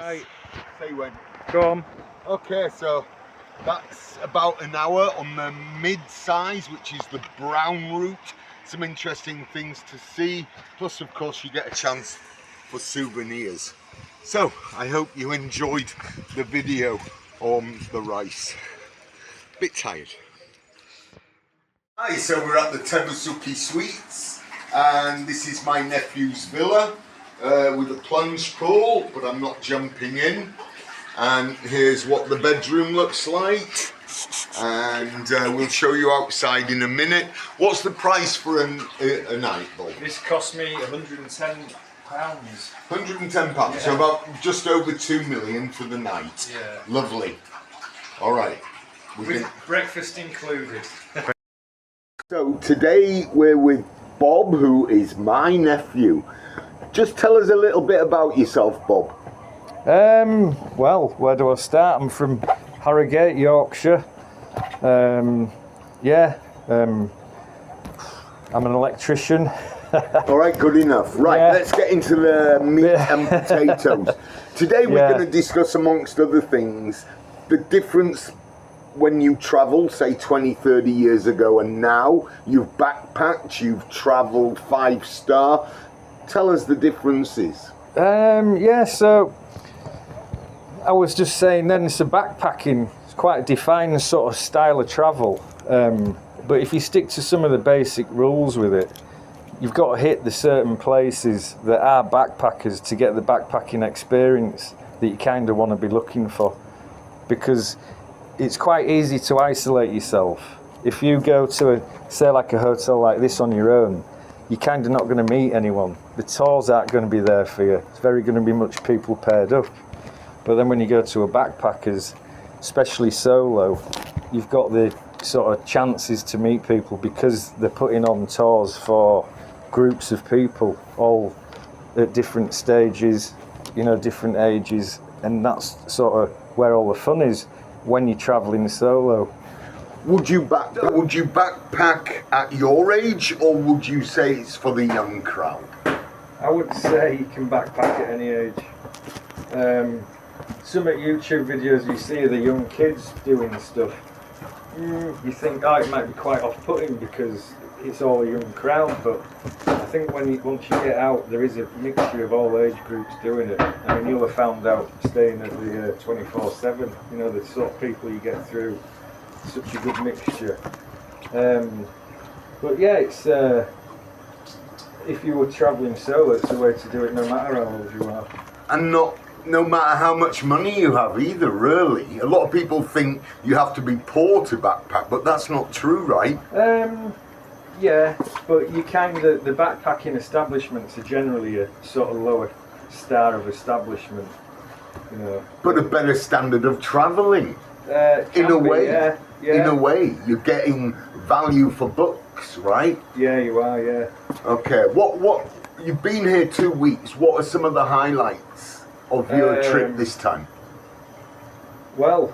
Right. Say when. Go on. Okay, so that's about an hour on the mid-size, which is the brown route. Some interesting things to see. Plus, of course, you get a chance for souvenirs. So, I hope you enjoyed the video on the rice. Bit tired. Hi, so we're at the Tebusuki Suites, and this is my nephew's villa with a plunge pool, but I'm not jumping in. And here's what the bedroom looks like, and we'll show you outside in a minute. What's the price for a night, Bob? This cost me £110. £110, yeah. So about just over 2 million for the night. Yeah. Lovely. All right. With breakfast included. So today we're with Bob, who is my nephew. Just tell us a little bit about yourself, Bob. Well, where do I start? I'm from Harrogate, Yorkshire. I'm an electrician. All right, good enough. Right, Yeah. let's get into the meat and potatoes. Today we're going to discuss, amongst other things, the difference when you travel, say 20, 30 years ago, and now. You've backpacked, you've travelled 5-star. Tell us the differences. So I was just saying then, so backpacking is quite a defined sort of style of travel. But if you stick to some of the basic rules with it, you've got to hit the certain places that are backpackers to get the backpacking experience that you kind of want to be looking for. Because it's quite easy to isolate yourself. If you go to say like a hotel like this on your own, you're kind of not going to meet anyone. The tours aren't going to be there for you. It's very going to be much people paired up. But then when you go to a backpackers, especially solo, you've got the sort of chances to meet people because they're putting on tours for groups of people, all at different stages, different ages, and that's sort of where all the fun is when you're travelling solo. Would you backpack at your age, or would you say it's for the young crowd? I would say you can backpack at any age. Some at YouTube videos you see the young kids doing stuff. You think, it might be quite off-putting because it's all a young crowd, but I think once you get out, there is a mixture of all age groups doing it. I mean, you'll have found out staying at the 24/7, the sort of people you get through, such a good mixture. But yeah, it's if you were travelling solo, it's a way to do it no matter how old you are. And no matter how much money you have either, really. A lot of people think you have to be poor to backpack, but that's not true, right? Yeah, but you the backpacking establishments are generally a sort of lower star of establishment, But a better standard of travelling. In a way, yeah. In a way, you're getting value for bucks, right? Yeah, you are, yeah. Okay, what you've been here 2 weeks. What are some of the highlights of your trip this time? Well,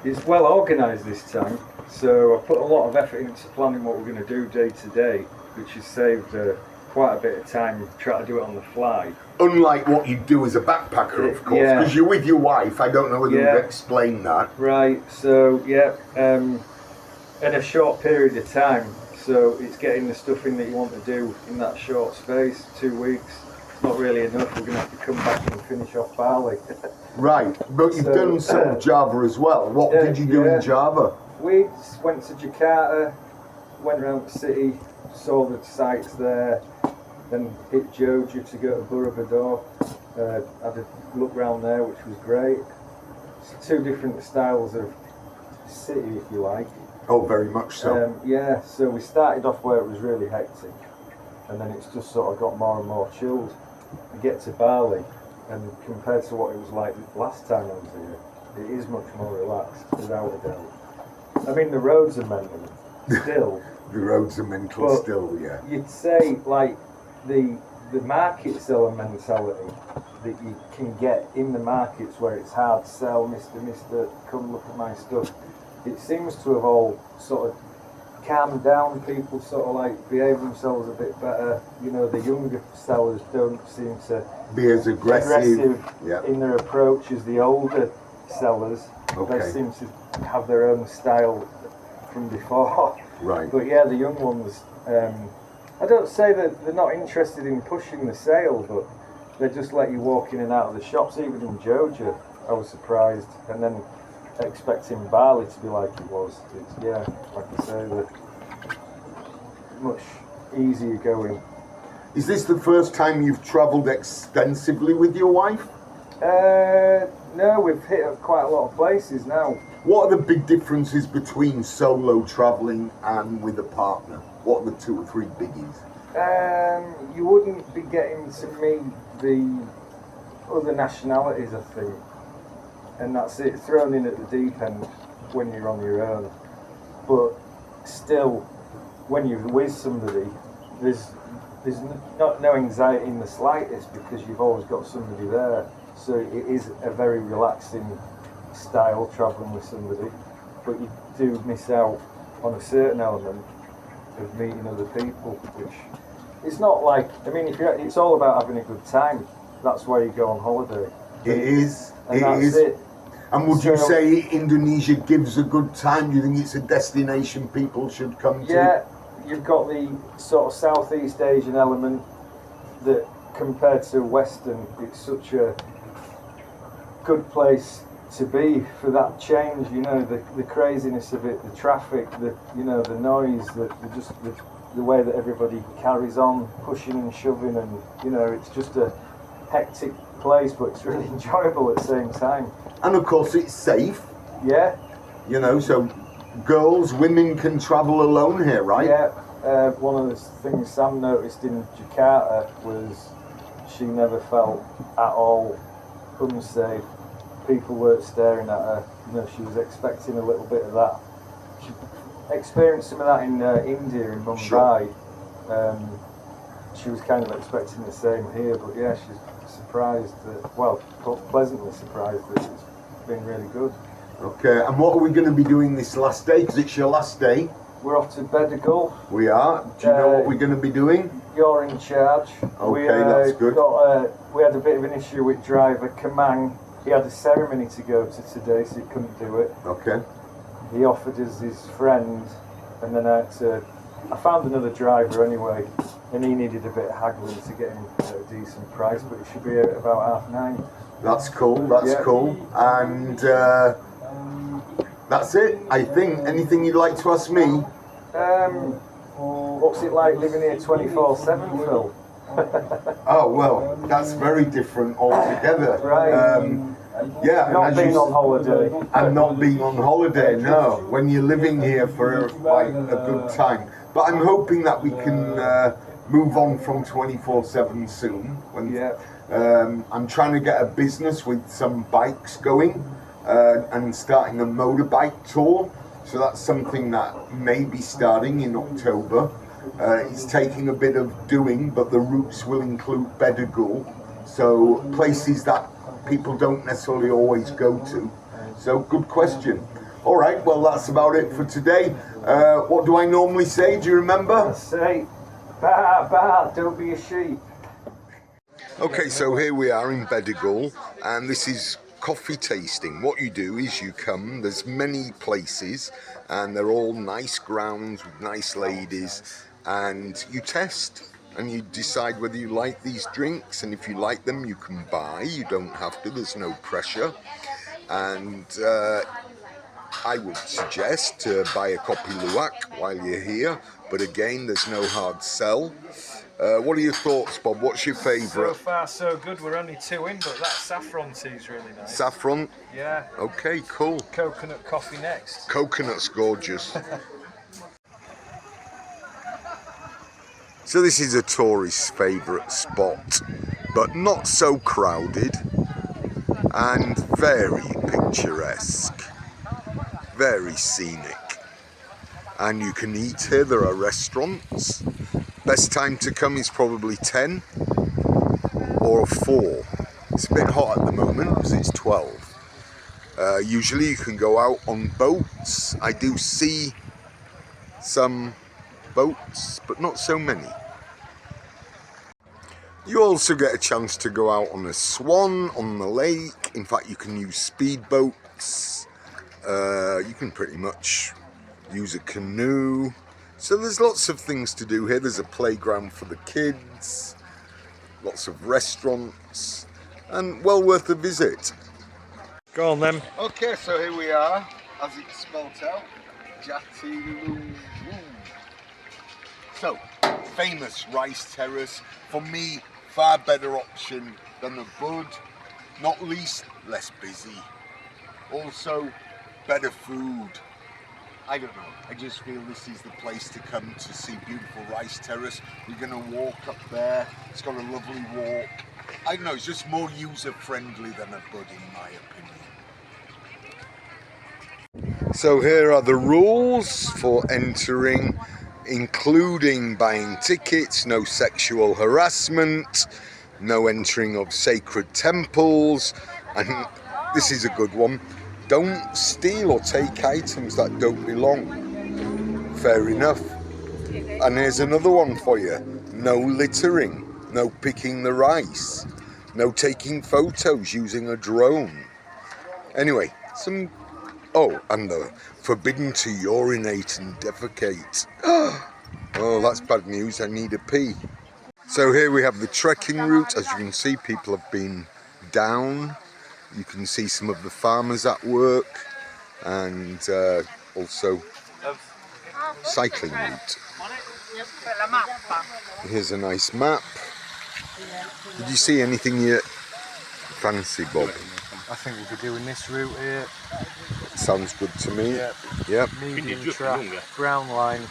it's well organised this time, so I put a lot of effort into planning what we're going to do day to day, which has saved quite a bit of time trying to do it on the fly. Unlike what you do as a backpacker, of course, because you're with your wife. I don't know whether you've explained that. Right, so in a short period of time, so it's getting the stuff in that you want to do in that short space, 2 weeks. It's not really enough, we're going to have to come back and finish off Bali. Right, but you've done some Java as well. What did you do in Java? We went to Jakarta, went around the city, saw the sights there, then hit Joju to go to Borobudur. Had a look round there, which was great. It's 2 different styles of city, if you like. Oh, very much so. So we started off where it was really hectic, and then it's just sort of got more and more chilled. We get to Bali, and compared to what it was like last time I was here, it is much more relaxed, without a doubt. I mean, the roads are mental, still. The roads are mental still, yeah. You'd say, like, the market seller mentality that you can get in the markets where it's hard to sell, Mister, come look at my stuff. It seems to have all sort of calmed down. People sort of like behave themselves a bit better. You know, the younger sellers don't seem to be as aggressive yeah. in their approach as the older sellers. Okay. They seem to have their own style from before. Right. But yeah, the young ones, I don't say that they're not interested in pushing the sale, but they just let you walk in and out of the shops. Even in Georgia, I was surprised. And then expecting Bali to be like it was. It's, yeah, like I say, they're much easier going. Is this the first time you've travelled extensively with your wife? No, we've hit quite a lot of places now. What are the big differences between solo travelling and with a partner? What are the 2 or 3 biggies? You wouldn't be getting to meet the other nationalities, I think. And that's it, thrown in at the deep end when you're on your own. But still, when you're with somebody, there's no anxiety in the slightest because you've always got somebody there. So it is a very relaxing style travelling with somebody, but you do miss out on a certain element of meeting other people, which it's not like, I mean, it's all about having a good time. That's why you go on holiday. It is. And that's it. And would you say Indonesia gives a good time? Do you think it's a destination people should come to? Yeah, you've got the sort of Southeast Asian element that compared to Western, it's such a good place to be for that change. You know, the craziness of it, the traffic, the noise, the way that everybody carries on, pushing and shoving, and you know, it's just a hectic place, but it's really enjoyable at the same time. And of course, it's safe. Yeah. You know, so women can travel alone here, right? Yeah. One of the things Sam noticed in Jakarta was she never felt at all unsafe. People weren't staring at her. You know, she was expecting a little bit of that. She experienced some of that in India, in Mumbai. Sure. She was kind of expecting the same here, but yeah, she's surprised that, well, pleasantly surprised that it's been really good. Okay, and what are we going to be doing this last day? Because it's your last day. We're off to Bedegul. We are. Do you know what we're going to be doing? You're in charge. Okay, that's good. We had a bit of an issue with driver Kamang. He had a ceremony to go to today, so he couldn't do it. Okay. He offered us his friend, and then I found another driver anyway, and he needed a bit of haggling to get him at a decent price, but it should be about 9:30. That's cool, that's cool. And that's it, I think. Anything you'd like to ask me? What's it like living here 24/7, Phil? Oh, well, that's very different altogether. Right. Yeah, not being on holiday. And not being on holiday, no. When you're living here for like a good time. But I'm hoping that we can move on from 24/7 soon. I'm trying to get a business with some bikes going and starting a motorbike tour. So that's something that may be starting in October. It's taking a bit of doing, but the routes will include Bedegul. So places that people don't necessarily always go to. So good question. All right, well, that's about it for today. What do I normally say? Do you remember? I say, bah, bah, don't be a sheep. Okay, so here we are in Bedegul, and this is coffee tasting. What you do is you come, there's many places, and they're all nice grounds with nice ladies, and you test. And you decide whether you like these drinks, and if you like them, you can buy. You don't have to, there's no pressure. And I would suggest to buy a kopi luwak while you're here, but again, there's no hard sell. What are your thoughts, Bob? What's your favourite? So far, so good. We're only 2 in, but that saffron tea is really nice. Saffron? Yeah. Okay, cool. Coconut coffee next. Coconut's gorgeous. So this is a tourist's favourite spot, but not so crowded and very picturesque, very scenic. And you can eat here, there are restaurants. Best time to come is probably 10 or 4. It's a bit hot at the moment because it's 12. Usually you can go out on boats. I do see some boats, but not so many. You also get a chance to go out on a swan on the lake. In fact, you can use speedboats. You can pretty much use a canoe. So there's lots of things to do here. There's a playground for the kids, lots of restaurants, and well worth a visit. Go on then. Okay, so here we are, as it's spelt out, Jatiluwih. So, famous rice terrace. For me, far better option than the Bud. Not least, less busy. Also, better food. I don't know, I just feel this is the place to come to see beautiful rice terrace. We're going to walk up there. It's got a lovely walk. I don't know, it's just more user-friendly than a Bud in my opinion. So here are the rules for entering, including buying tickets, no sexual harassment, no entering of sacred temples, and this is a good one. Don't steal or take items that don't belong. Fair enough. And here's another one for you. No littering, no picking the rice, no taking photos using a drone. Anyway, oh, and forbidden to urinate and defecate. Oh, that's bad news, I need a pee. So here we have the trekking route. As you can see, people have been down. You can see some of the farmers at work, and also cycling route. Here's a nice map. Did you see anything you fancy, Bob? I think we'll be doing this route here. Sounds good to me. Yep. Medium track, ground line.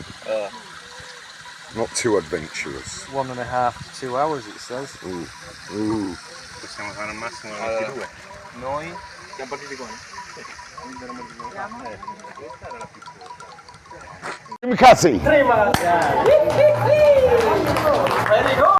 Not too adventurous. 1.5 to 2 hours, it says. Ooh. Possiamo fare al massimo 22. Noi? Mikasi. Prima!